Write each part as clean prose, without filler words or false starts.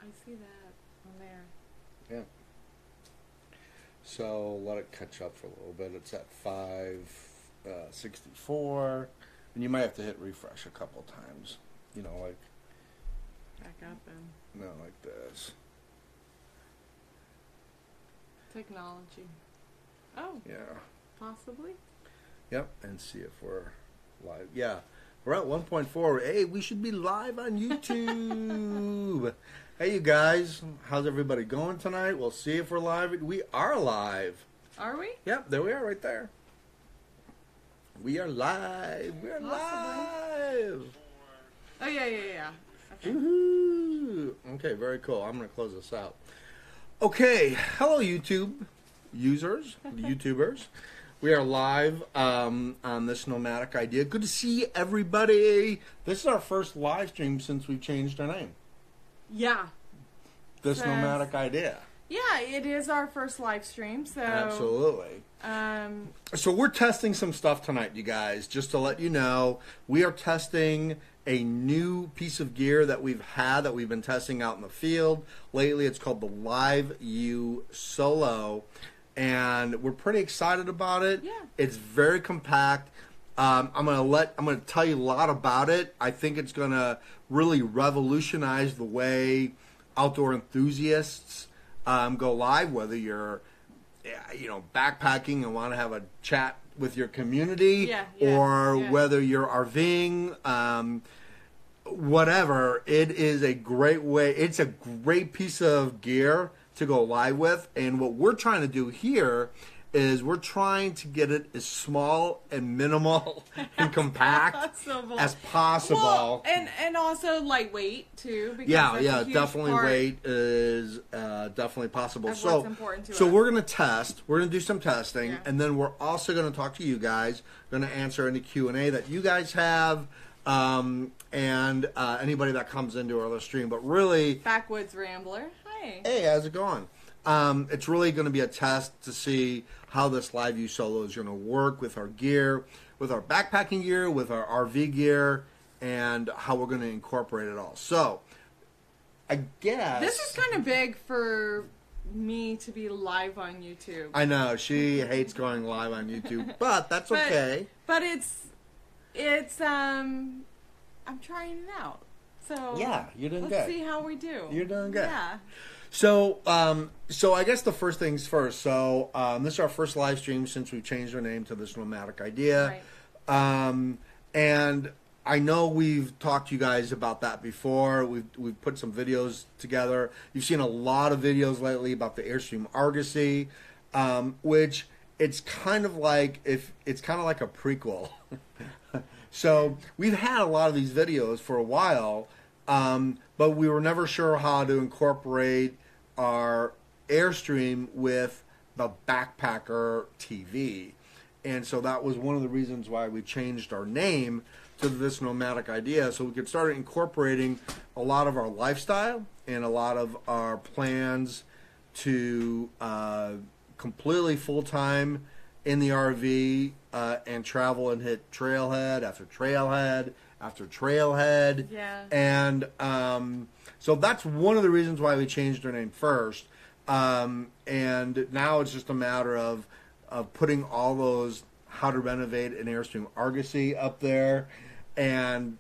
I see that on there. Yeah. So let it catch up for a little bit. It's at 564, and you might have to hit refresh a couple times. You know, like Back up and no, like this. technology. Oh, Yeah. possibly. Yep. And see if we're live. Yeah, we're at 1.4. Hey, we should be live on YouTube. Hey, you guys, how's everybody going tonight? We'll see if we're live. We are live. Are we? Yep, there we are right there. We are live. We are live. Oh, yeah. Okay. Woohoo. Okay, very cool. I'm going to close this out. Okay, hello YouTube users, YouTubers. We are live on this Nomadic idea. Good to see everybody. This is our first live stream since we've changed our name. Yeah. This Nomadic idea. Yeah, it is our first live stream, so Absolutely. So we're testing some stuff tonight, you guys. Just to let you know, we are testing a new piece of gear that we've been testing out in the field. Lately, it's called the LIVEU Solo, and we're pretty excited about it. Yeah. It's very compact. I'm gonna tell you a lot about it. I think it's gonna really revolutionize the way outdoor enthusiasts go live, whether you're backpacking and want to have a chat with your community, or whether you're RVing, whatever. It is a great way. It's a great piece of gear to go live with, and what we're trying to do here is we're trying to get it as small and minimal and compact as possible. Well, and also lightweight too. Because yeah, definitely weight is definitely possible. So what's important to us. we're gonna test. We're gonna do some testing, Yeah. and then we're also gonna talk to you guys. We're gonna answer any Q&A that you guys have, and anybody that comes into our stream. But really, Backwoods Rambler. Hi. hey, how's it going? It's really going to be a test to see how this LIVEU Solo is going to work with our gear, with our backpacking gear, with our RV gear, and how we're going to incorporate it all. So, I guess This is kind of big for me to be live on YouTube. I know she hates going live on YouTube, but that's okay. But it's I'm trying it out. So Yeah, you're doing let's good. see how we do. You're doing good. Yeah. So I guess the first things first. So, this is our first live stream since we've changed our name to this Nomadic idea. Right. And I know we've talked to you guys about that before. We've put some videos together. You've seen a lot of videos lately about the Airstream Argosy, which it's kind of like a prequel. So we've had a lot of these videos for a while. But we were never sure how to incorporate our Airstream with the Backpacker TV. And so that was one of the reasons why we changed our name to this Nomadic idea, so we could start incorporating a lot of our lifestyle and a lot of our plans to completely full-time in the RV and travel and hit trailhead after trailhead after trailhead. Yeah. And so that's one of the reasons why we changed our name first. And now it's just a matter of putting all those how to renovate an Airstream Argosy up there. And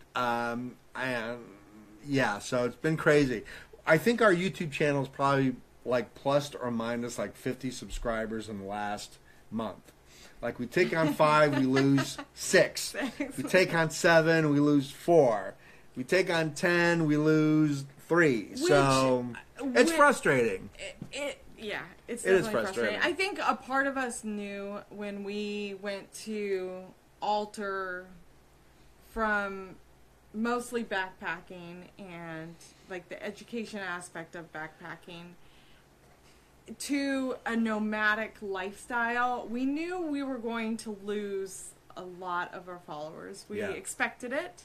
yeah, so it's been crazy. I think our YouTube channel is probably like plus or minus like 50 subscribers in the last month. Like, we take on 5, we lose 6. We take on 7, we lose 4. We take on 10, we lose 3. So it's frustrating. It's definitely frustrating. I think a part of us knew when we went to alter from mostly backpacking and like the education aspect of backpacking to a nomadic lifestyle, we knew we were going to lose a lot of our followers. We expected it.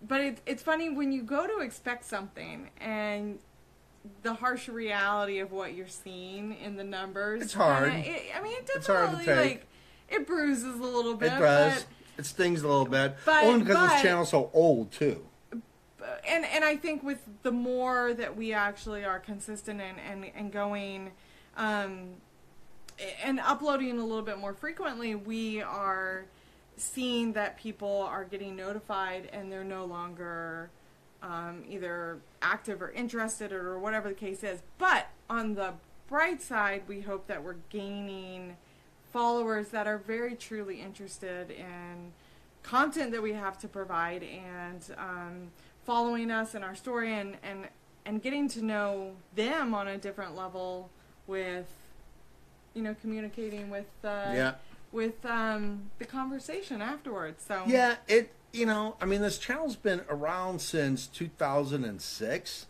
But it's funny when you go to expect something and the harsh reality of what you're seeing in the numbers. It's hard. It definitely, it's hard to take. It bruises a little bit. It does. It stings a little bit. But, Only because this channel's so old, too. and I think with the more that we actually are consistent and going and uploading a little bit more frequently, we are seeing that people are getting notified and they're no longer either active or interested or whatever the case is. But on the bright side, we hope that we're gaining followers that are very truly interested in content that we have to provide and following us in our story and getting to know them on a different level with, you know, communicating with the conversation afterwards. So yeah, you know, I mean, this channel's been around since 2006,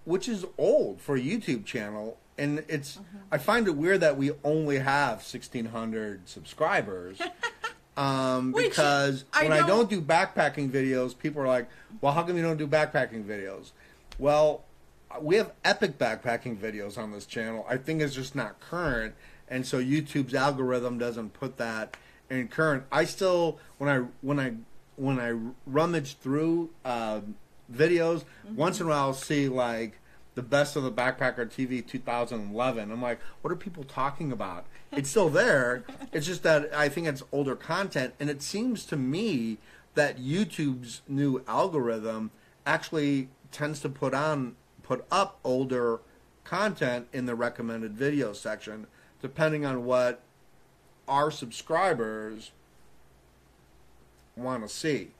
which is old for a YouTube channel. And it's, I find it weird that we only have 1,600 subscribers. Because when I don't do backpacking videos, people are like, well, how come you don't do backpacking videos? Well, we have epic backpacking videos on this channel. I think it's just not current. And so YouTube's algorithm doesn't put that in current. I still, when I rummage through videos, once in a while I'll see like the best of the Backpacker TV 2011. I'm like, what are people talking about? It's still there. It's just that I think it's older content, and it seems to me that YouTube's new algorithm actually tends to put up older content in the recommended video section, depending on what our subscribers want to see.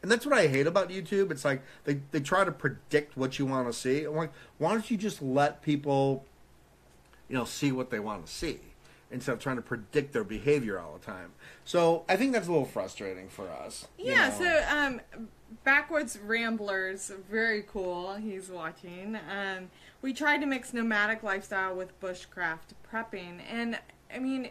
And that's what I hate about YouTube. It's like they try to predict what you want to see. I'm like, why don't you just let people, you know, see what they want to see instead of trying to predict their behavior all the time. So I think that's a little frustrating for us. Yeah, you know? So Backwoods Ramblers, very cool. He's watching. We tried to mix nomadic lifestyle with bushcraft prepping. And, I mean,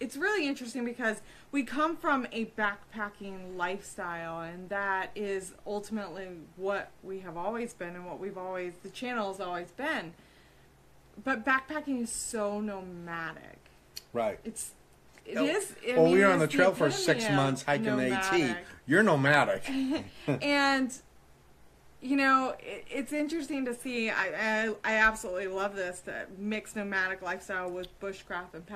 it's really interesting because we come from a backpacking lifestyle, and that is ultimately what we have always been and what the channel has always been. But backpacking is so nomadic. Right. It is. Well, we were on the trail for 6 months hiking AT. You're nomadic. And, you know, it's interesting to see. I absolutely love this, that mixed nomadic lifestyle with bushcraft and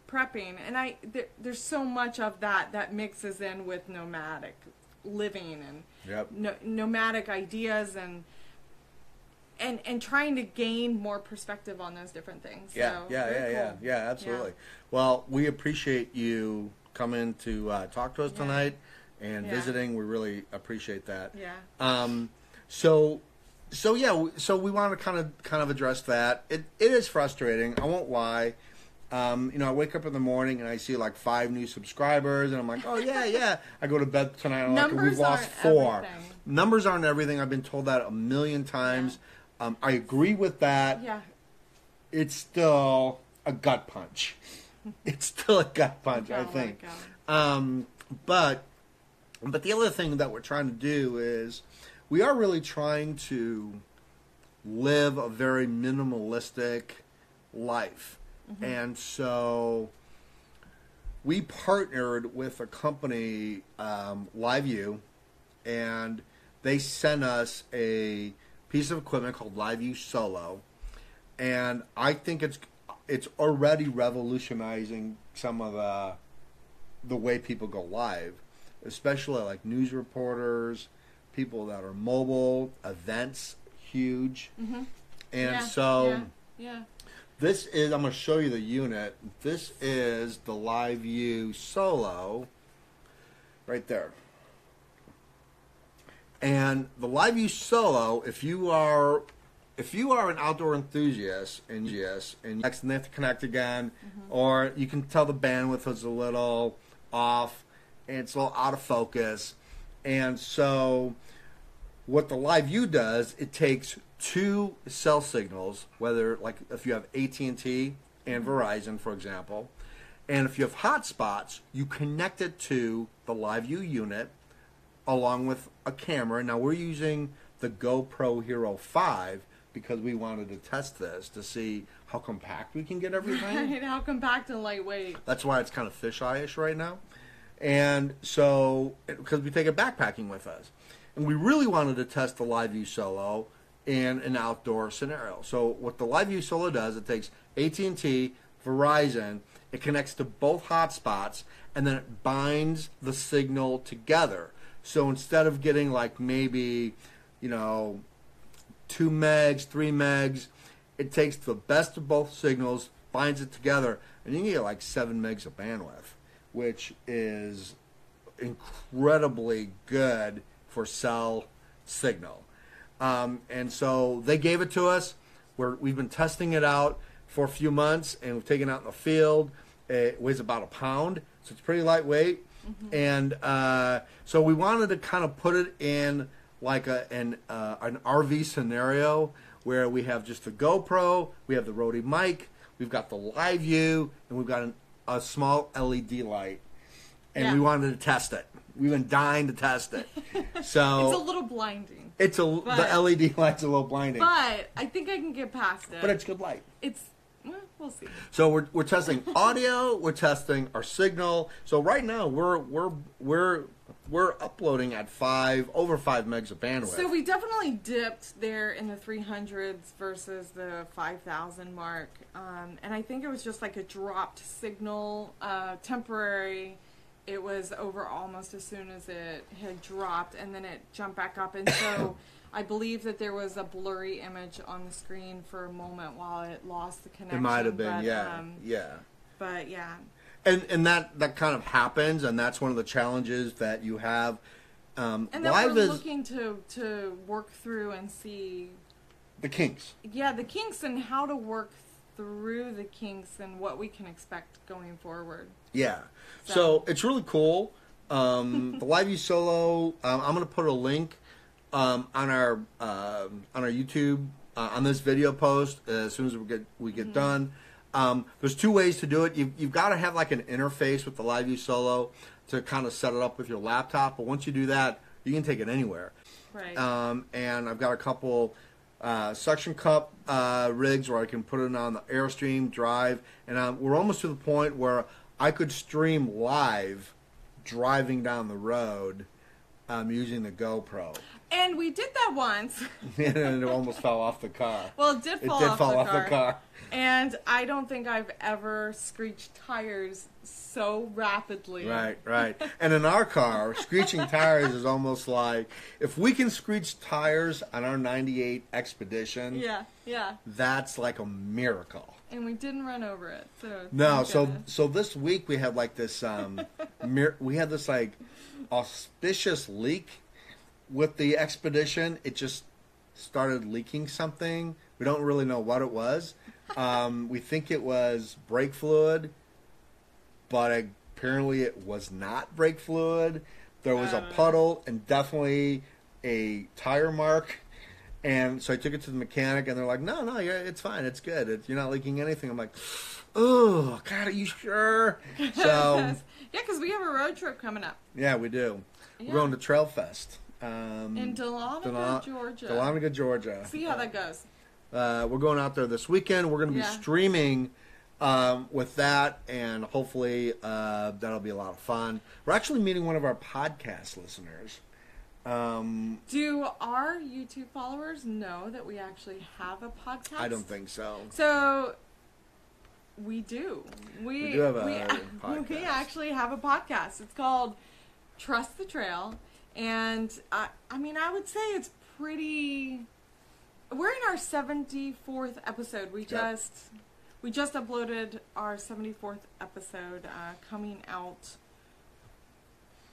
prepping. And there's so much of that mixes in with nomadic living and nomadic ideas and trying to gain more perspective on those different things. Yeah, so, yeah, absolutely. Yeah. Well, we appreciate you coming to talk to us tonight and visiting. We really appreciate that. Yeah. So we want to kind of address that. It is frustrating. I won't lie. You know, I wake up in the morning and I see like 5 new subscribers, and I'm like, oh yeah. I go to bed tonight and I'm like, we've lost 4. Everything. Numbers aren't everything. I've been told that a million times. Yeah. I agree with that. Yeah. It's still a gut punch. It's still a gut punch, I think. But the other thing that we're trying to do is we are really trying to live a very minimalistic life. Mm-hmm. And so we partnered with a company, LIVEU, and they sent us a piece of equipment called LIVEU Solo, and I think it's already revolutionizing some of the way people go live, especially like news reporters, people that are mobile, events, huge. Mm-hmm. And this is, I'm going to show you the unit. This is the LIVEU Solo right there. And the LIVEU Solo, if you are an outdoor enthusiast and they have to connect again, or you can tell the bandwidth is a little off and it's a little out of focus. And so what the LIVEU does, it takes 2 cell signals, whether like if you have AT&T and Verizon, for example, and if you have hotspots, you connect it to the LIVEU unit along with a camera. Now we're using the GoPro Hero 5 because we wanted to test this to see how compact we can get everything. Right, how compact and lightweight. That's why it's kind of fisheye-ish right now. And so, because we take it backpacking with us. and we really wanted to test the LiveU Solo in an outdoor scenario. So what the LiveU Solo does, it takes AT&T, Verizon, it connects to both hotspots, and then it binds the signal together. So instead of getting like maybe, 2 megs, 3 megs, it takes the best of both signals, binds it together, and you can get like 7 megs of bandwidth, which is incredibly good for cell signal. And so they gave it to us. We've been testing it out for a few months, and we've taken it out in the field. It weighs about a pound, so it's pretty lightweight. And so we wanted to kind of put it in like an RV scenario where we have just the GoPro, we have the Rode mic, we've got the LiveU, and we've got a small LED light. And we wanted to test it. We've been dying to test it. So it's a little blinding. The LED light's a little blinding. But I think I can get past it. But it's good light. We'll see. So we're testing audio. We're testing our signal. So right now we're uploading at over 5 megs of bandwidth. So we definitely dipped there in the 300s versus the 5,000 mark, and I think it was just like a dropped signal, temporary. It was over almost as soon as it had dropped, and then it jumped back up, and so. I believe that there was a blurry image on the screen for a moment while it lost the connection. It might have been, but, yeah. But yeah. And that kind of happens, and that's one of the challenges that you have. And then we're looking to work through and see the kinks. Yeah, the kinks and how to work through the kinks and what we can expect going forward. Yeah. So it's really cool. The LiveU Solo. I'm going to put a link. On our YouTube on this video post as soon as we get done. There's 2 ways to do it. You've got to have like an interface with the LiveU Solo to kind of set it up with your laptop. But once you do that, you can take it anywhere. Right. And I've got a couple suction cup rigs where I can put it on the Airstream drive, and we're almost to the point where I could stream live driving down the road using the GoPro. And we did that once. And it almost fell off the car. Well, it did fall off the car. And I don't think I've ever screeched tires so rapidly. Right. And in our car, screeching tires is almost like, if we can screech tires on our 98 Expedition, yeah, that's like a miracle. And we didn't run over it. So this week we had like this, we had this like auspicious leak with the Expedition. It just started leaking something. We don't really know what it was. We think it was brake fluid, but apparently it was not brake fluid. There was a puddle and definitely a tire mark. And so I took it to the mechanic, and they're like, no, it's fine. It's good. You're not leaking anything. I'm like, oh, God, are you sure? So yeah, because we have a road trip coming up. Yeah, we do. Yeah. We're going to Trail Fest. In Dahlonega, Georgia. Dahlonega, Georgia. See how that goes. We're going out there this weekend. We're going to be streaming with that, and hopefully that'll be a lot of fun. We're actually meeting one of our podcast listeners. Do our YouTube followers know that we actually have a podcast? I don't think so. So we do. We do have a podcast. We actually have a podcast. It's called Trust the Trail. And, I would say it's pretty... We're in our 74th episode. We just uploaded our 74th episode coming out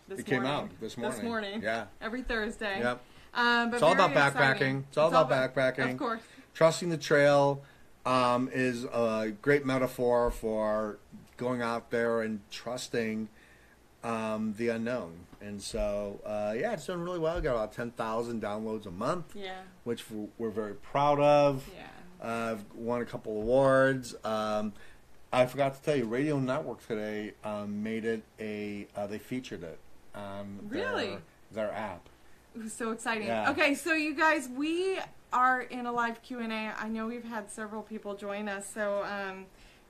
this morning. It came out this morning. Yeah. Every Thursday. Yep. But it's all about backpacking. Exciting. It's all about backpacking. Of course. Trusting the trail is a great metaphor for going out there and trusting the unknown. And so, it's doing really well. We got about 10,000 downloads a month, which we're very proud of. Yeah. I've won a couple awards. I forgot to tell you, Radio Network today made it they featured it on their app. It was so exciting. Yeah. Okay, so you guys, we are in a live Q&A. I know we've had several people join us. So,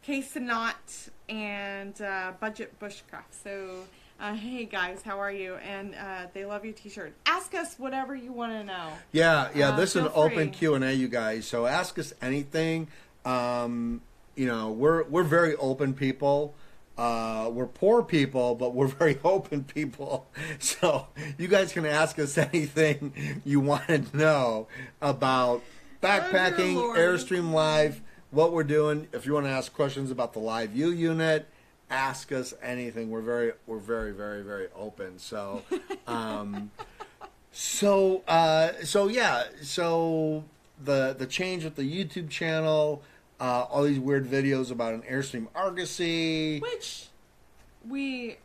Case Not and Budget Bushcraft. So, hey guys, how are you? And they love you t-shirt. Ask us whatever you want to know. Yeah, this is an open Q&A, you guys. So ask us anything. You know, we're very open people. We're poor people, but we're very open people. So you guys can ask us anything you want to know about backpacking, Airstream Live, what we're doing. If you want to ask questions about the LIVEU unit, ask us anything. We're very, very, very open. So, so the change with the YouTube channel. All these weird videos about an Airstream Argosy, which we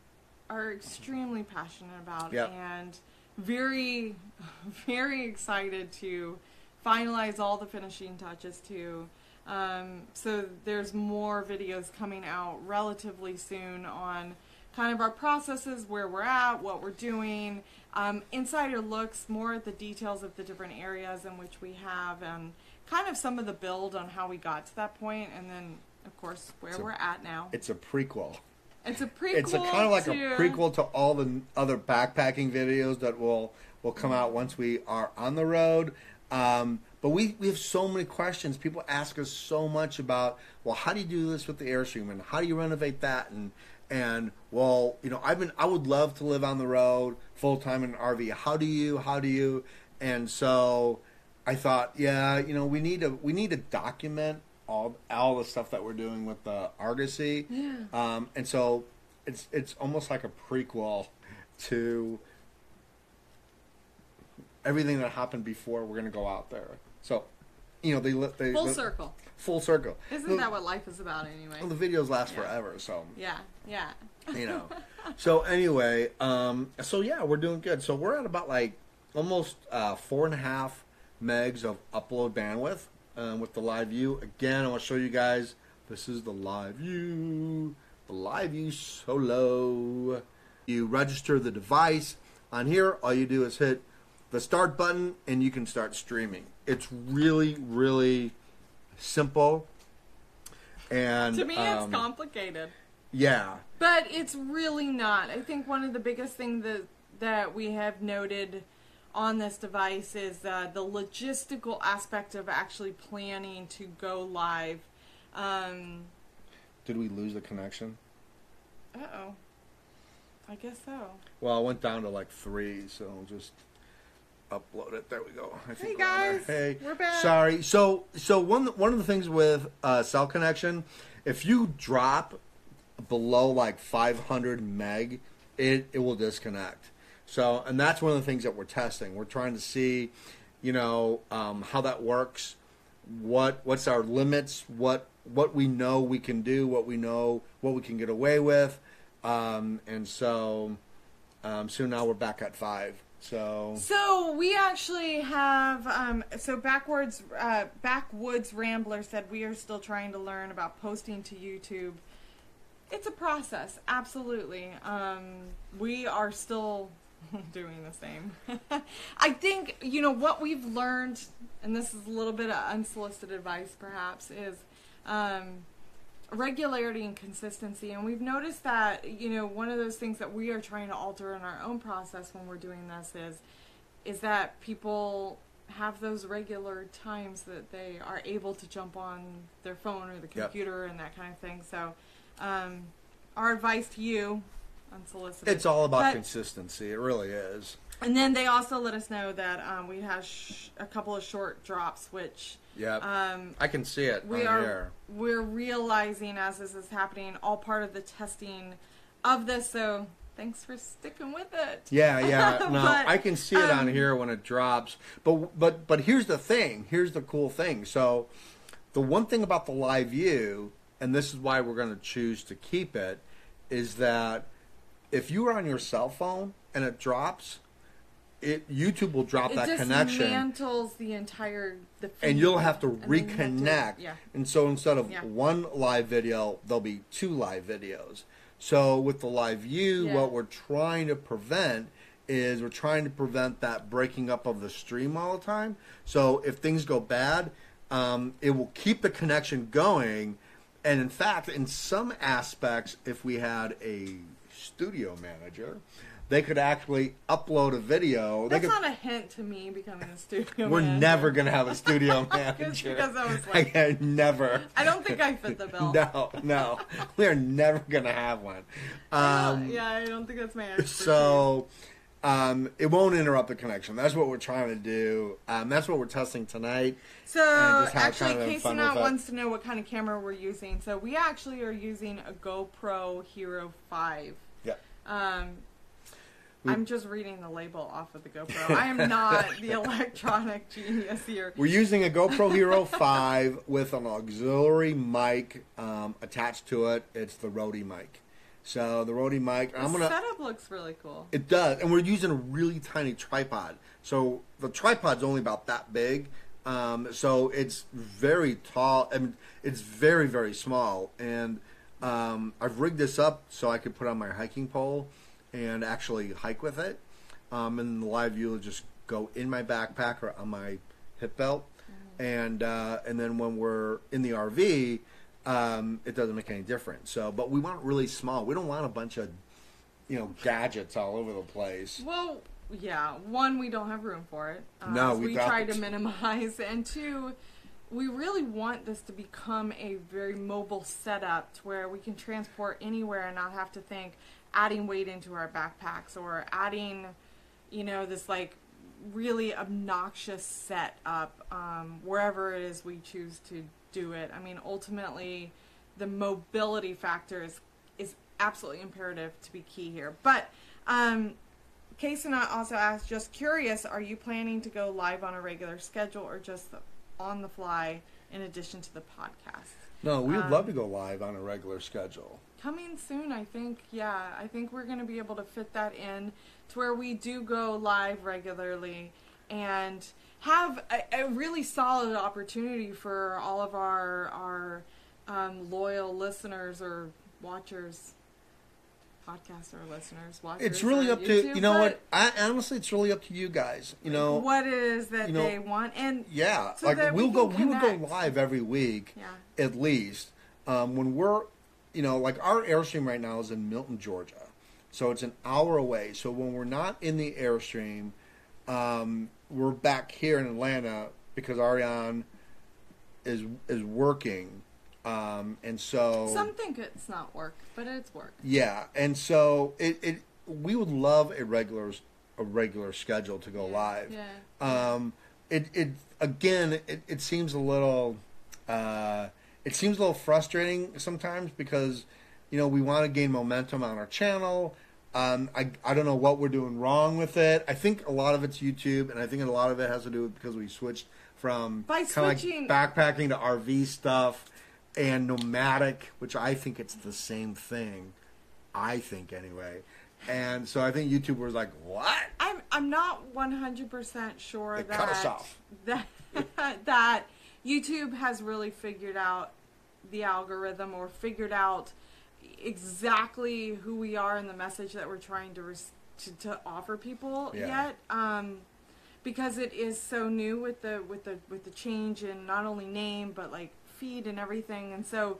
are extremely passionate about, and very, very excited to finalize all the finishing touches to. So there's more videos coming out relatively soon on kind of our processes, where we're at, what we're doing, insider looks, more at the details of the different areas in which we have, and kind of some of the build on how we got to that point, and then, of course, where we're at now. It's a prequel. It's a prequel. It's kind of like a prequel to all the other backpacking videos that will come out once we are on the road. But we have so many questions. People ask us so much about, well, how do you do this with the Airstream, and how do you renovate that, and well, you know, I would love to live on the road full time in an RV. How do you? And so I thought, yeah, you know, we need to document all the stuff that we're doing with the Argosy. Yeah. And so it's almost like a prequel to everything that happened before we're going to go out there. So, you know, they full circle. Full circle. Isn't that what life is about anyway? Well, the videos last forever, so. Yeah. You know. So anyway, so yeah, we're doing good. So we're at about like almost 4.5 megs of upload bandwidth with the LIVEU. Again, I want to show you guys, this is the LIVEU Solo. You register the device. On here, all you do is hit the start button and you can start streaming. It's really, really simple. And to me, it's complicated. Yeah. But it's really not. I think one of the biggest things that we have noted on this device is the logistical aspect of actually planning to go live. Did we lose the connection? Uh-oh. I guess so. Well, it went down to like 3, so I'll just upload it. There we go. Hey guys, we're back. Sorry. So one of the things with cell connection, if you drop below like 500 meg, it will disconnect. So, and that's one of the things that we're testing. We're trying to see, you know, how that works. What's our limits? What we know we can do. What we know what we can get away with. And so now we're back at 5. So we actually have Backwoods Rambler said we are still trying to learn about posting to YouTube. It's a process, absolutely. We are still doing the same. I think, you know, what we've learned, and this is a little bit of unsolicited advice perhaps, is regularity and consistency. And we've noticed that, you know, one of those things that we are trying to alter in our own process when we're doing this is that people have those regular times that they are able to jump on their phone or the computer and that kind of thing. So our advice to you, unsolicited. It's all about consistency. It really is. And then they also let us know that we have a couple of short drops, which I can see it on here. We're realizing as this is happening, all part of the testing of this. So thanks for sticking with it. Yeah. No, I can see it on here when it drops. But here's the thing. Here's the cool thing. So the one thing about the LIVEU, and this is why we're going to choose to keep it, is that if you are on your cell phone and it drops, YouTube will drop that connection. It dismantles the entire feed, and you'll have to reconnect. And so instead of one live video, there'll be 2 live videos. So with the LIVEU, what we're trying to prevent is that breaking up of the stream all the time. So if things go bad, it will keep the connection going. And in fact, in some aspects, if we had a studio manager, they could actually upload a video. That's not a hint to me becoming a studio We're manager. never going to have a studio manager. Because I was like... never. I don't think I fit the bill. No. We're never going to have one. I don't think that's my expertise. So... it won't interrupt the connection. That's what we're trying to do. That's what we're testing tonight. So, actually, Casey Knott wants to know what kind of camera we're using. So, we actually are using a GoPro Hero 5. Yeah. I'm just reading the label off of the GoPro. I am not the electronic genius here. We're using a GoPro Hero 5 with an auxiliary mic attached to it. It's the Rode mic. So the Rode mic. The setup looks really cool. It does, and we're using a really tiny tripod. So the tripod's only about that big. So it's very tall. I mean, it's very, very small. And I've rigged this up so I could put on my hiking pole and actually hike with it. And the LIVEU will just go in my backpack or on my hip belt. Mm-hmm. And then when we're in the RV. It doesn't make any difference. So, but we want it really small. We don't want a bunch of, gadgets all over the place. Well, yeah. One, we don't have room for it. No, we try to minimize, and two, we really want this to become a very mobile setup to where we can transport anywhere and not have to think adding weight into our backpacks or adding, this like really obnoxious setup wherever it is we choose to do it. I mean, ultimately, the mobility factor is absolutely imperative to be key here. But Casey also asked, just curious, are you planning to go live on a regular schedule or just on the fly in addition to the podcast? No, we would love to go live on a regular schedule. Coming soon, I think. Yeah, I think we're going to be able to fit that in to where we do go live regularly and have a really solid opportunity for all of our loyal listeners or watchers, podcaster listeners, watchers. It's really up YouTube, to, what, honestly, it's really up to you guys. What it is that they want. And yeah, so like we would go live every week, at least. When we're, like our Airstream right now is in Milton, Georgia. So it's an hour away. So when we're not in the Airstream, we're back here in Atlanta because Ariane is working, and so some think it's not work, but it's work. Yeah, and so we would love a regular schedule to go live. Yeah. It seems a little frustrating sometimes because we want to gain momentum on our channel. I don't know what we're doing wrong with it. I think a lot of it's YouTube, and I think a lot of it has to do with because we switched from kind of like backpacking to RV stuff and nomadic, which I think it's the same thing. I think anyway. And so I think YouTube was like, what? I'm not 100% sure that cut us off. that YouTube has really figured out the algorithm or figured out exactly who we are and the message that we're trying to offer people yet, because it is so new with the change in not only name but like feed and everything, and so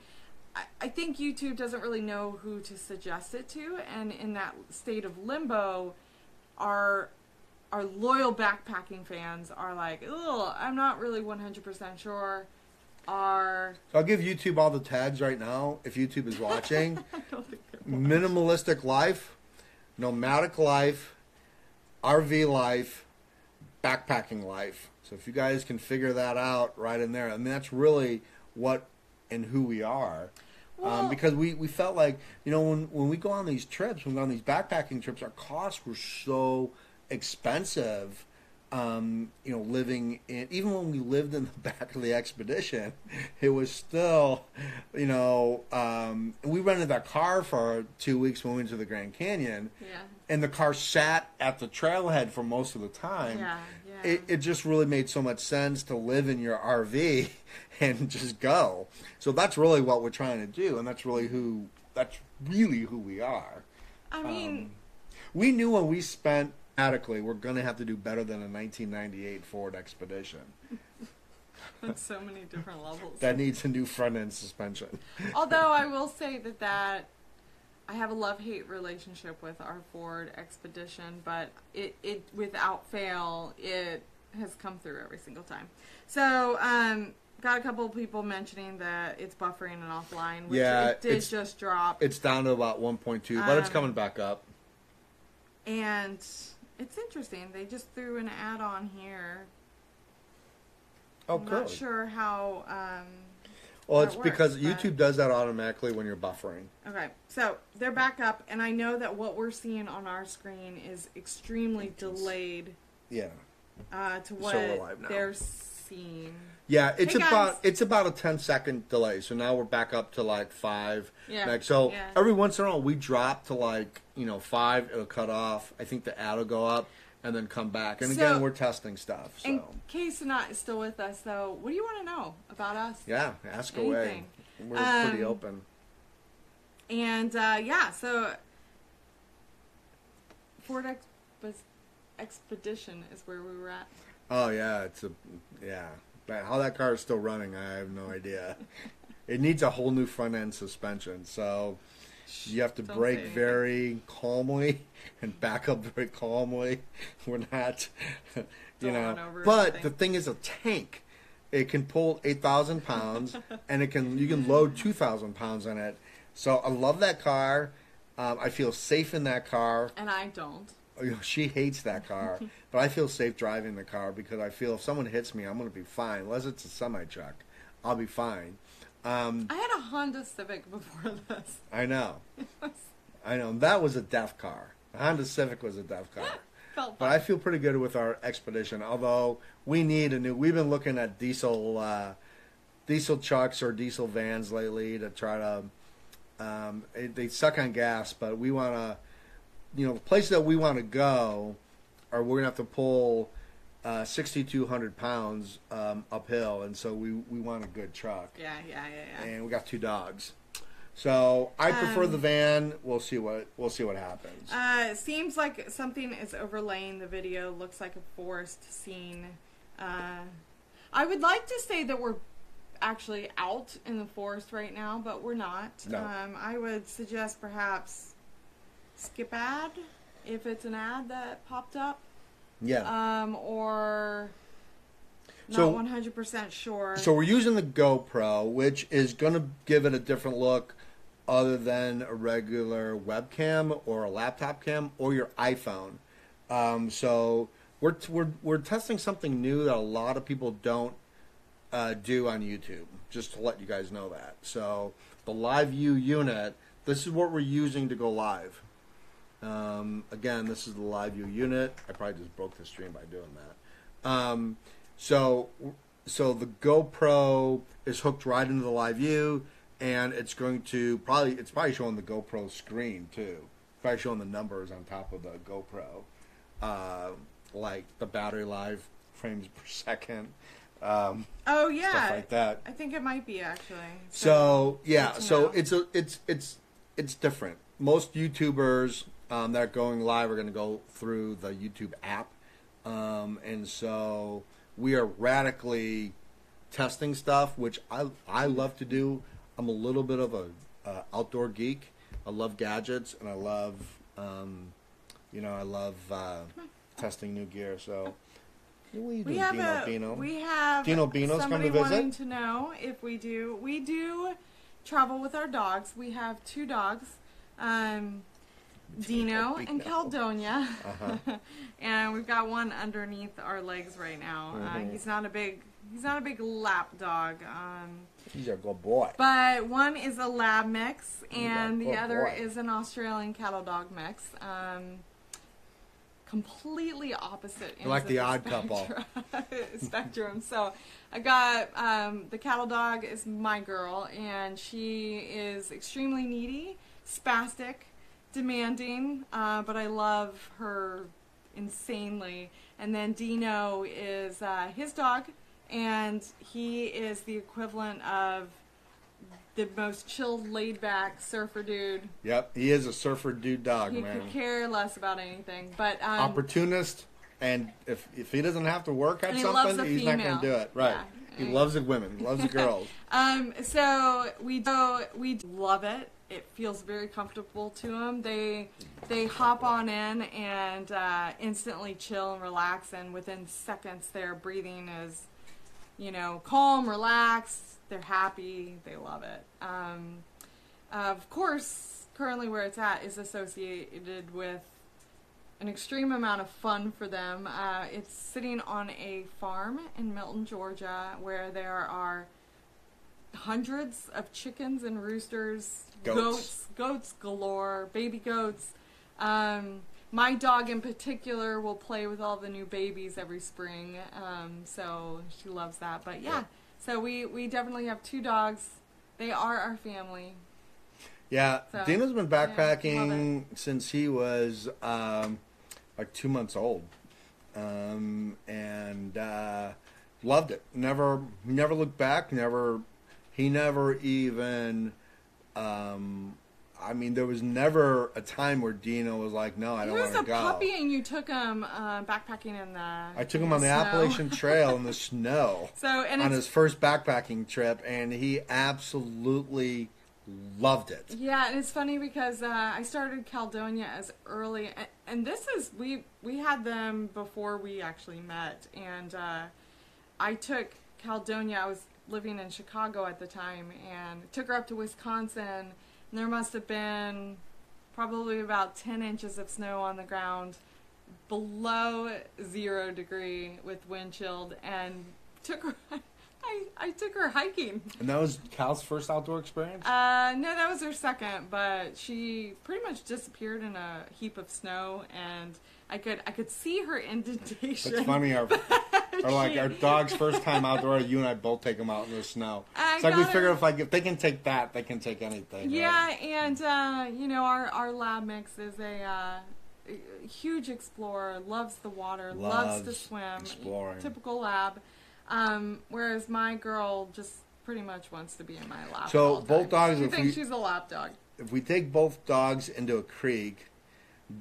I think YouTube doesn't really know who to suggest it to, and in that state of limbo, our loyal backpacking fans are like, ugh, I'm not really 100% sure. So I'll give YouTube all the tags right now if YouTube is watching. I don't think they're Minimalistic Life, Nomadic Life, RV Life, Backpacking Life. So if you guys can figure that out right in there, I mean, that's really what and who we are. Well, because we felt like, when we go on these trips, when we go on these backpacking trips, our costs were so expensive. Living in, even when we lived in the back of the expedition, it was still, we rented that car for 2 weeks when we went to the Grand Canyon, and the car sat at the trailhead for most of the time. It just really made so much sense to live in your RV and just go. So that's really what we're trying to do, and that's really who we are. I mean, we knew when we spent. We're going to have to do better than a 1998 Ford Expedition. On so many different levels. That needs a new front-end suspension. Although I will say that I have a love-hate relationship with our Ford Expedition, but it without fail, it has come through every single time. So, got a couple of people mentioning that it's buffering and offline, which it did just drop. It's down to about 1.2, but it's coming back up. And it's interesting. They just threw an add-on here. Oh, I'm not sure how... well, it's because YouTube does that automatically when you're buffering. Okay, so they're back up, and I know that what we're seeing on our screen is extremely delayed. Yeah. To what they're seeing. Yeah, it's about a 10-second delay. So now we're back up to like 5. Yeah. So every once in a while we drop to like 5. It'll cut off. I think the ad will go up and then come back. And again, we're testing stuff. So. In case Sanat is still with us, though, what do you want to know about us? Yeah, ask away. We're pretty open. And so Ford Expedition is where we were at. Oh yeah, But how that car is still running, I have no idea. It needs a whole new front end suspension, so you have to brake very calmly and back up very calmly. We're not, But the thing is, a tank. It can pull 8,000 pounds, and you can load 2,000 pounds in it. So I love that car. I feel safe in that car. And I don't. She hates that car, but I feel safe driving the car because I feel if someone hits me, I'm going to be fine. Unless it's a semi-truck, I'll be fine. I had a Honda Civic before this. I know. I know. That was a deaf car. The Honda Civic was a deaf car. Felt but I feel pretty good with our Expedition, although we need a new... We've been looking at diesel trucks or diesel vans lately to try to... they suck on gas, but we want to... the places that we want to go are we're going to have to pull 6,200 pounds uphill, and so we want a good truck. Yeah. And we got 2 dogs. So I prefer the van. We'll see what happens. It seems like something is overlaying the video. Looks like a forest scene. I would like to say that we're actually out in the forest right now, but we're not. No. I would suggest perhaps skip ad if it's an ad that popped up. Yeah. Or not 100% sure. So we're using the GoPro, which is going to give it a different look other than a regular webcam or a laptop cam or your iPhone. So we're testing something new that a lot of people don't do on YouTube, just to let you guys know that. So the LIVEU unit, this is what we're using to go live. Again, this is the LIVEU unit. I probably just broke the stream by doing that. So the GoPro is hooked right into the LIVEU, and it's going to it's probably showing the GoPro screen too. Probably showing the numbers on top of the GoPro, like the battery life, frames per second. Oh yeah, stuff like that. I think it might be actually. So it's different. Most YouTubers that are going live are going to go through the YouTube app, and so we are radically testing stuff, which I love to do. I'm a little bit of a outdoor geek. I love gadgets, and I love testing new gear. So what are you doing, Dino? We have Dino Bino's somebody come to visit? wanting to know if we do travel with our dogs. We have 2 dogs. Dino and Caledonia, and we've got one underneath our legs right now. He's not a big lap dog. He's a good boy. But one is a lab mix, and the other is an Australian cattle dog mix. Completely opposite ends like of the odd couple spectrum. So I got the cattle dog is my girl, and she is extremely needy, spastic, demanding, but I love her insanely. And then Dino is his dog, and he is the equivalent of the most chilled, laid-back surfer dude. Yep, he is a surfer dude dog, man. He could care less about anything, but opportunist, and if he doesn't have to work at something, he's not going to do it. Right. Yeah. He loves the women. He loves the girls. So we love it. it feels very comfortable to them. They hop on in and instantly chill and relax, and within seconds their breathing is, you know, calm, relaxed. They're happy. They love it. Of course, currently where it's at is associated with an extreme amount of fun for them. It's sitting on a farm in Milton, Georgia, where there are hundreds of chickens and roosters, goats galore, baby goats. My dog in particular will play with all the new babies every spring, so she loves that. But yeah, so we definitely have 2 dogs. They are our family. Yeah, so, Dino's been backpacking since he was like 2 months old, and loved it. Never looked back. He never even. I mean, there was never a time where Dino was like, "No, I don't want to go." He was a puppy, and you took him backpacking in the. I took him on the Appalachian Trail in the snow. On his first backpacking trip, and he absolutely loved it. Yeah, and it's funny because I started Caledonia as early, and this is we had them before we actually met, and I took Caledonia. I was living in Chicago at the time, and took her up to Wisconsin. And there must have been probably about 10 inches of snow on the ground, below 0 degree with wind chilled, and took her. I took her hiking. And that was Cal's first outdoor experience? No, that was her second, but she pretty much disappeared in a heap of snow, and I could see her indentation. It's funny, our dog's first time outdoor, you and I both take them out in the snow. It's like we figure if they can take that, they can take anything. Yeah, right? And you know, our lab mix is a huge explorer, loves the water, loves to swim. Exploring. Typical lab. Whereas my girl just pretty much wants to be in my lap. So both dogs, she thinks she's a lap dog. If we take both dogs into a creek,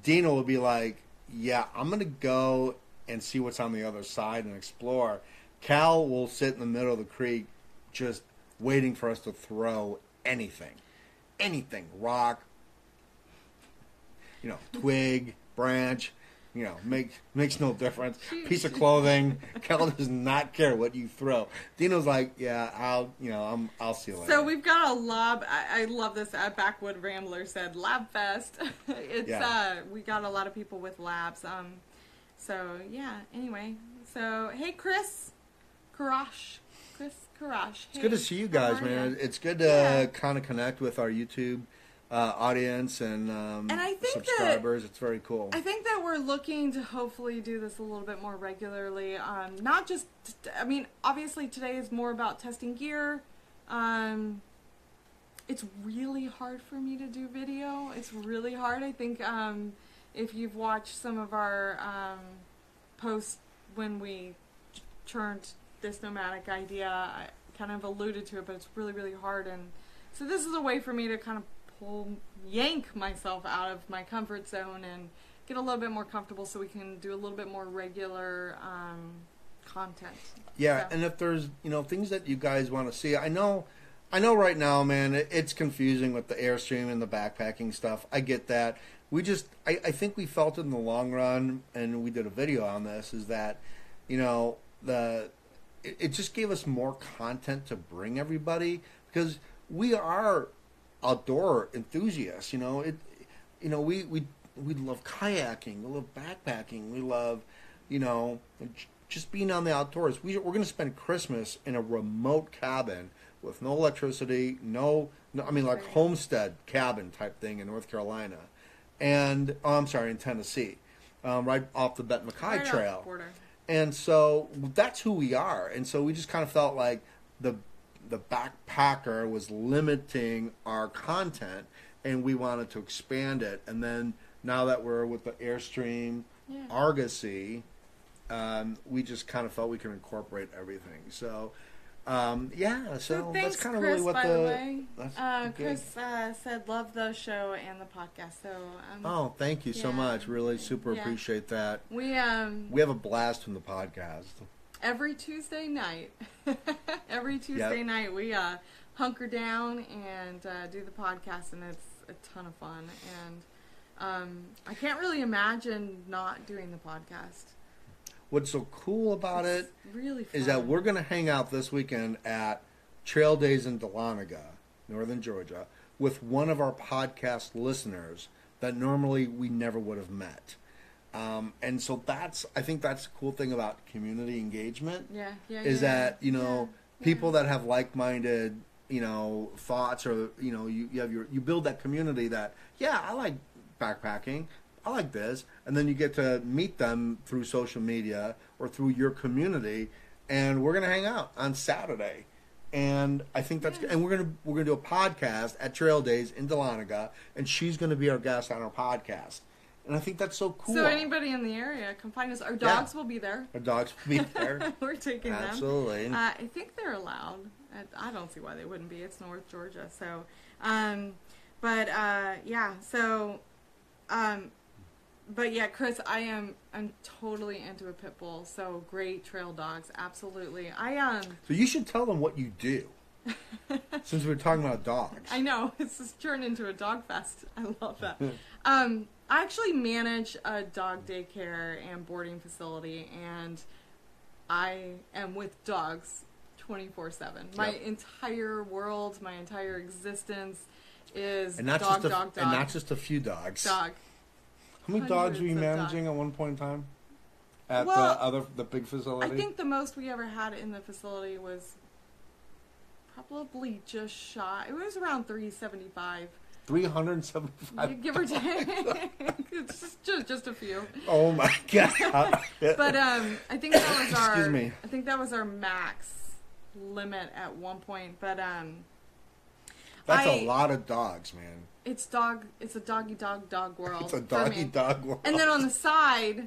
Dino will be like, "Yeah, I'm gonna go and see what's on the other side and explore." Cal will sit in the middle of the creek, just waiting for us to throw anything, rock, twig, branch. Makes no difference. Piece of clothing. Cal does not care what you throw. Dino's like, yeah, I'll see you later. So we've got a lab. I love this. Backwood Rambler said Lab Fest. We got a lot of people with labs. So yeah. Anyway, so hey, Chris Karash. It's good to see you guys, man. It's good to kind of connect with our YouTube audience and I think subscribers. It's very cool. I think that we're looking to hopefully do this a little bit more regularly. Not just, I mean, obviously today is more about testing gear. It's really hard for me to do video. It's really hard. I think if you've watched some of our posts when we turned this nomadic idea, I kind of alluded to it, but it's really, really hard. And so this is a way for me to kind of yank myself out of my comfort zone and get a little bit more comfortable so we can do a little bit more regular content. Yeah, so. And if there's things that you guys want to see, I know right now, man, it's confusing with the Airstream and the backpacking stuff. I get that. I think we felt it in the long run, and we did a video on this, is that it just gave us more content to bring everybody, because we are outdoor enthusiasts. We love kayaking, we love backpacking, we love just being on the outdoors. We're going to spend Christmas in a remote cabin with no electricity, like homestead cabin type thing in North Carolina, and in Tennessee, right off the Bet McKay Trail. And so that's who we are. And so we just kind of felt like the backpacker was limiting our content, and we wanted to expand it. And then now that we're with the Airstream Argosy, we just kind of felt we could incorporate everything. So so thanks, that's kind of Chris, really what by the way. Chris said love the show and the podcast. So thank you so much. Really super appreciate that. We have a blast from the podcast. every Tuesday night. Every Tuesday night we hunker down and do the podcast, and it's a ton of fun. And I can't really imagine not doing the podcast. What's so cool about it's really fun. Is that we're going to hang out this weekend at Trail Days in Dahlonega, Northern Georgia, with one of our podcast listeners that normally we never would have met. And so I think that's the cool thing about community engagement. Is that, people that have like-minded, thoughts, or, you build that community that, I like backpacking. I like this. And then you get to meet them through social media or through your community, and we're going to hang out on Saturday. And I think that's and we're gonna do a podcast at Trail Days in Dahlonega, and she's gonna be our guest on our podcast. And I think that's so cool. So anybody in the area, come find us. Our dogs will be there. Our dogs will be there. We're taking them. Absolutely. I think they're allowed. I don't see why they wouldn't be. It's North Georgia, so. But yeah, Chris, I'm totally into a pit bull. So great trail dogs, absolutely. So you should tell them what you do. Since we're talking about dogs. I know, it's just turned into a dog fest. I love that. I actually manage a dog daycare and boarding facility, and I am with dogs 24/7. My entire world, my entire existence is dog. And not just a few dogs. Dog. How many dogs were you managing at one point in time? At the big facility? I think the most we ever had in the facility was probably just shy. It was around 375. 375. Give or take. It's just a few. Oh my god. But I think that was our Excuse me. I think that was our max limit at one point. But that's a lot of dogs, man. It's a doggy dog world. It's a doggy dog world. And then on the side,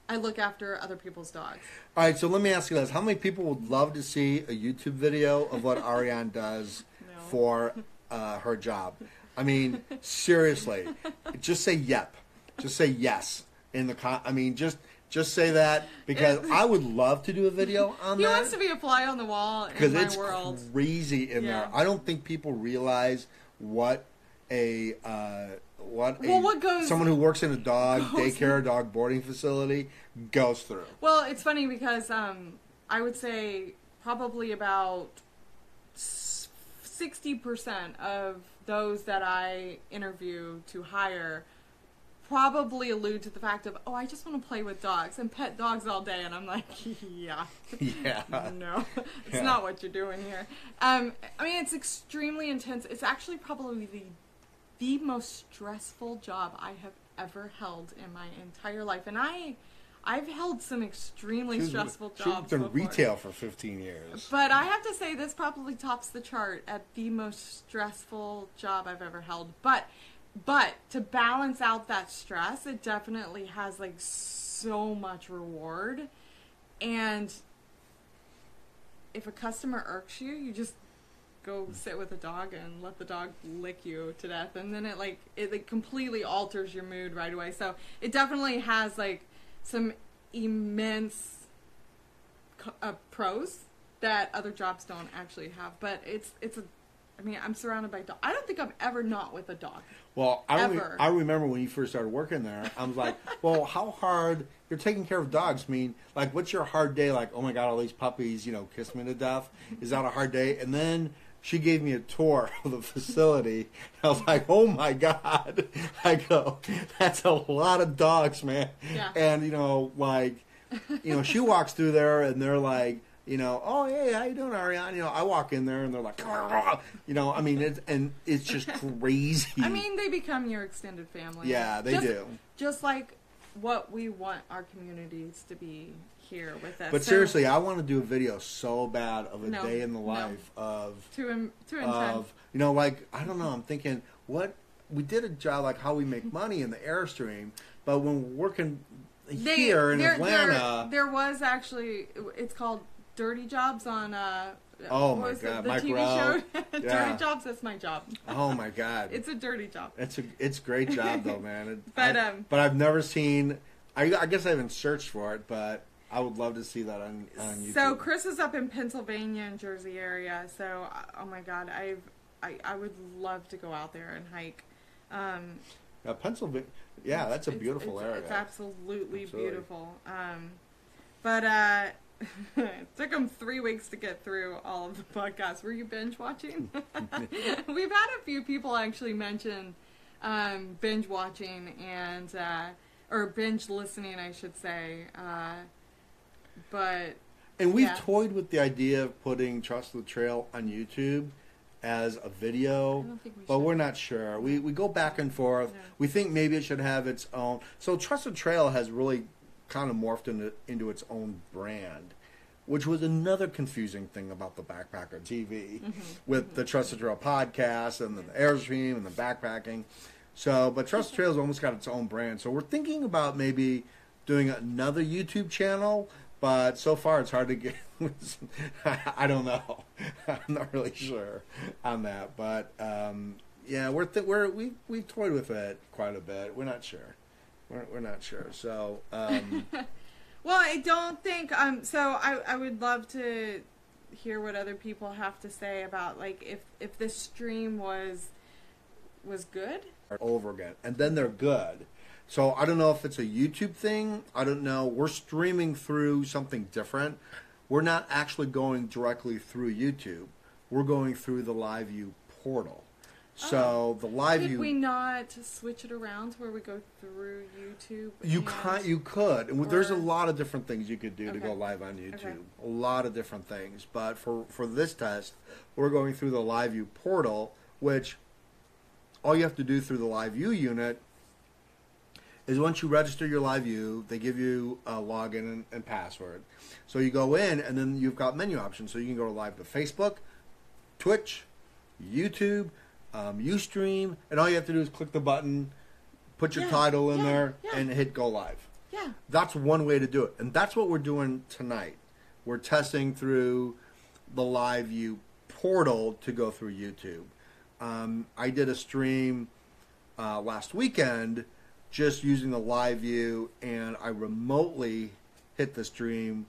I look after other people's dogs. All right, so let me ask you this. How many people would love to see a YouTube video of what Ariane does for her job? I mean, seriously. Just say yep. Just say yes. Just say that, because I would love to do a video on that. He wants to be a fly on the wall in my world. Because it's crazy in there. I don't think people realize what someone who works in a dog daycare, dog boarding facility goes through. Well, it's funny because I would say probably about 60% of those that I interview to hire probably allude to the fact of, I just want to play with dogs and pet dogs all day. And I'm like, no, it's not what you're doing here. It's extremely intense. It's actually probably the most stressful job I have ever held in my entire life. And I've held some extremely stressful jobs. She's been retail for 15 years. But I have to say, this probably tops the chart at the most stressful job I've ever held. But to balance out that stress, it definitely has so much reward. And if a customer irks you, you just go sit with a dog and let the dog lick you to death, and then it completely alters your mood right away. So it definitely has some immense pros that other jobs don't actually have. But I'm surrounded by dogs. I don't think I'm ever not with a dog. Well, I remember when you first started working there, I was like, well, how hard, you're taking care of dogs. I mean, what's your hard day? Oh my God, all these puppies, kiss me to death. Is that a hard day? And then she gave me a tour of the facility. I was like, oh my God. I go, that's a lot of dogs, man. Yeah. And, she walks through there and they're like, oh, hey, how you doing, Ariane? I walk in there and they're like, it's just crazy. They become your extended family. Yeah, they do. Just like what we want our communities to be here with us. But seriously, I want to do a video so bad of a day in the life of... Too intense. I don't know, I'm thinking, we did a job how we make money in the Airstream, but when we're working here in Atlanta... There was actually, it's called Dirty Jobs on oh my God, the Mike TV Rowe. show. Dirty Jobs, that's my job. Oh my God. It's a dirty job. It's a great job though, man. But I've never seen, I guess I haven't searched for it, but I would love to see that on YouTube. So Chris is up in Pennsylvania and Jersey area. So oh my God, I would love to go out there and hike. Pennsylvania, yeah, that's a beautiful area. It's absolutely beautiful. But it took them 3 weeks to get through all of the podcasts. Were you binge watching? We've had a few people actually mention binge watching and or binge listening, I should say. And we've toyed with the idea of putting Trust the Trail on YouTube as a video, but we're not sure. We go back and forth. Yeah. We think maybe it should have its own. So Trust the Trail has really kind of morphed into its own brand, which was another confusing thing about the Backpacker TV with the Trust the Trail podcast and the Airstream and the backpacking. So, but Trust the Trail's almost got its own brand. So we're thinking about maybe doing another YouTube channel, but so far it's hard to get. I don't know. I'm not really sure on that, but yeah, we've toyed with it quite a bit. We're not sure. We're not sure. So, well, I don't think. So I would love to hear what other people have to say about like if this stream was good. Over again, and then they're good. So I don't know if it's a YouTube thing. I don't know. We're streaming through something different. We're not actually going directly through YouTube. We're going through the LIVEU portal. So the LIVEU. Could we not switch it around to where we go through YouTube? You could. And there's a lot of different things you could do to go live on YouTube. Okay. A lot of different things. But for this test, we're going through the LIVEU portal, which all you have to do through the LIVEU unit is once you register your LIVEU, they give you a login and password. So you go in, and then you've got menu options. So you can go live to Facebook, Twitch, YouTube, Ustream, and all you have to do is click the button, put your title in there, and hit go live. Yeah. That's one way to do it. And that's what we're doing tonight. We're testing through the LIVEU portal to go through YouTube. I did a stream last weekend just using the LIVEU, and I remotely hit the stream.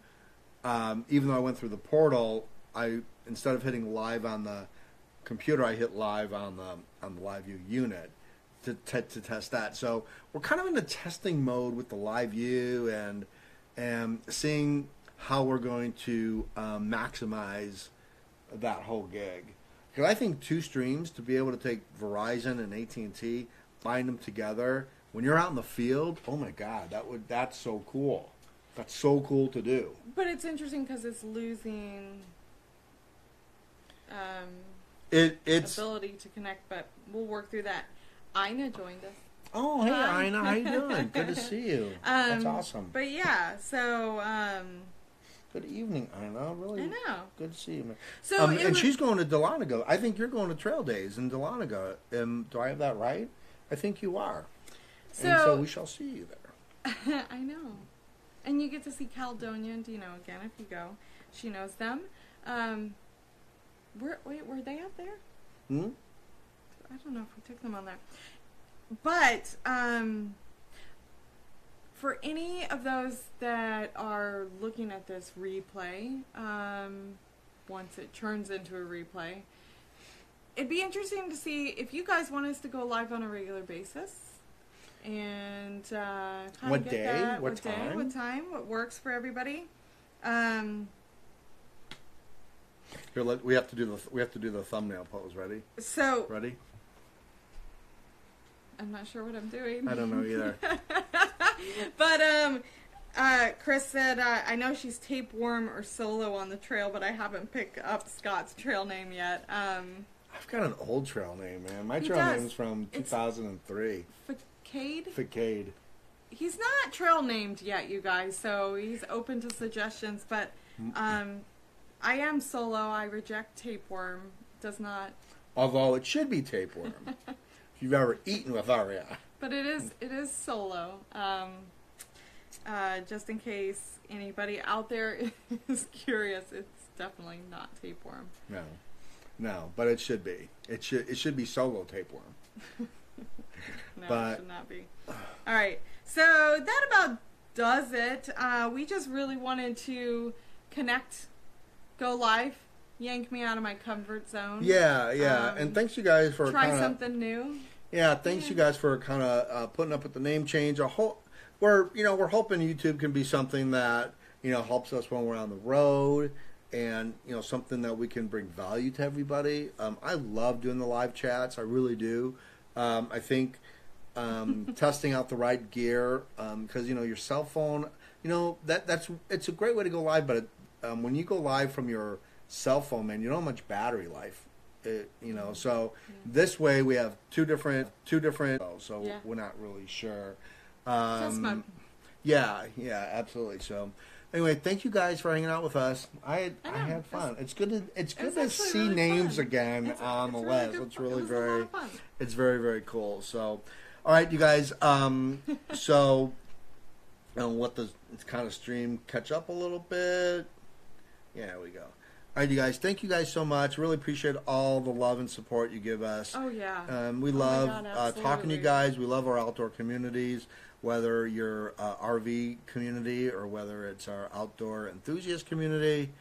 Even though I went through the portal, instead of hitting live on the computer, I hit live on the LIVEU unit to test that. So we're kind of in a testing mode with the LIVEU and seeing how we're going to maximize that whole gig. Because I think 2 streams, to be able to take Verizon and AT&T, bind them together, when you're out in the field, oh my God, that's so cool. That's so cool to do. But it's interesting because it's losing its ability to connect, but we'll work through that. Ina joined us. Oh, hey, Ina, how you doing? Good to see you. That's awesome. But yeah, so... good evening, Ina. Really, I know. Good to see you, man. So and she's going to Dahlonega. I think you're going to Trail Days in Dahlonega. Do I have that right? I think you are. So we shall see you there. I know. And you get to see Caledonia and Dino again if you go. She knows them. Were they up there? I don't know if we took them on there. But for any of those that are looking at this replay, once it turns into a replay, it'd be interesting to see if you guys want us to go live on a regular basis. And what day? That. What time? What time? What works for everybody? Here, we have to do the thumbnail pose. Ready? So ready? I'm not sure what I'm doing. I don't know either. But Chris said, I know she's tapeworm or solo on the trail, but I haven't picked up Scott's trail name yet. I've got an old trail name, man. My trail name's from 2003. Facade. He's not trail named yet, you guys, so he's open to suggestions, but I am solo. I reject tapeworm. Does not. Although it should be tapeworm. If you've ever eaten with Aria. But it is solo. Just in case anybody out there is curious, it's definitely not tapeworm. No, but it should be. It should be solo tapeworm. No, it should not be. All right, so that about does it. We just really wanted to connect, go live, yank me out of my comfort zone. Yeah. And thanks you guys for try something new. Yeah, thanks you guys for kind of putting up with the name change. We're hoping YouTube can be something that helps us when we're on the road, and something that we can bring value to everybody. I love doing the live chats. I really do. I think testing out the right gear, because your cell phone, it's a great way to go live, but when you go live from your cell phone, man, you don't have much battery life. So this way we have two different, so we're not really sure. Yeah, absolutely. So anyway, thank you guys for hanging out with us. I had fun. It's good to see really names fun. Again on the list. Really it's really it's very, very cool. So all right, you guys, so let the kind of stream catch up a little bit. Yeah, there we go. All right, you guys. Thank you guys so much. Really appreciate all the love and support you give us. Oh, yeah. We love talking to you guys. We love our outdoor communities, whether you're RV community or whether it's our outdoor enthusiast community.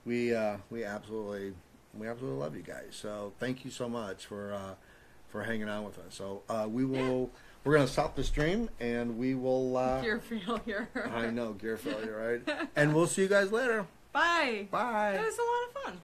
We absolutely love you guys. So thank you so much for hanging out with us. So we're going to stop the stream, and we will... gear failure. I know, gear failure, right? And we'll see you guys later. Bye. Bye. It was a lot of fun.